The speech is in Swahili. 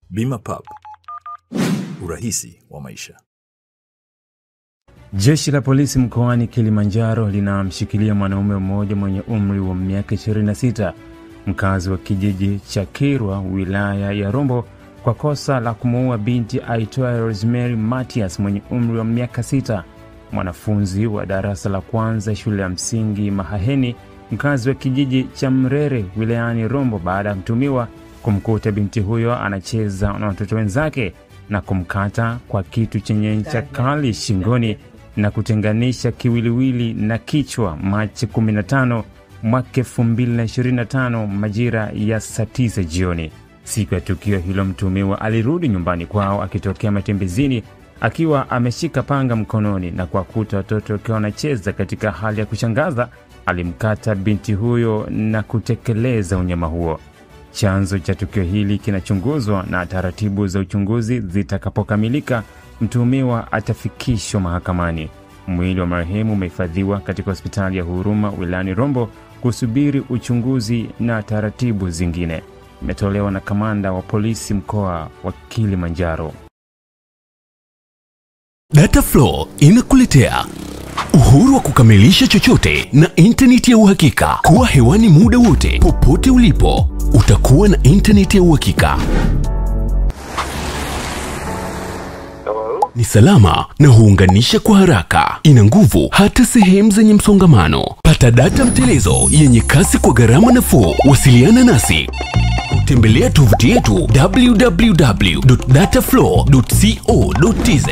Bima Pub, urahisi wa maisha. Jeshi la polisi mkoani Kilimanjaro linamshikilia mwanaume mmoja mwenye umri wa miaka 26, mkazi wa kijiji cha Kirwa, wilaya ya Rombo, kwa kosa la kumuua binti aitwaye Rosemary Matias mwenye umri wa miaka 6, mwanafunzi wa darasa la kwanza shule ya msingi Mahaheni, mkazi wa kijiji cha Mrere wilayani Rombo, baada ya mtumiwa kumkuta binti huyo anacheza na watoto wenzake na kumkata kwa kitu chenye ncha kali shingoni na kutenganisha kiwiliwili na kichwa Machi 15 mwaka 2025 majira ya saa 9 jioni. Siku ya tukio hilo mtumiwa alirudi nyumbani kwao akitokea matembezini akiwa ameshika panga mkononi, na kwa kuta watoto wakiwa wanacheza katika hali ya kushangaza, alimkata binti huyo na kutekeleza unyama huo. Chanzo cha tukio hili kinachunguzwa na taratibu za uchunguzi zitakapokamilika, mtuhumiwa atafikishwa mahakamani. Mwili wa marehemu umehifadhiwa katika hospitali ya Huruma wilayani Rombo kusubiri uchunguzi na taratibu zingine. Imetolewa na kamanda wa polisi mkoa wa Kilimanjaro. Dataflow inakuletea uhuru wa kukamilisha chochote na intaneti ya uhakika. Kuwa hewani muda wote, popote ulipo, utakuwa na intaneti ya uhakika. Ni salama na huunganisha kwa haraka. Ina nguvu hata sehemu zenye msongamano. Pata data mtelezo yenye kasi kwa gharama nafuu. Wasiliana nasi. Tembelea tovuti yetu www.dataflow.co.tz.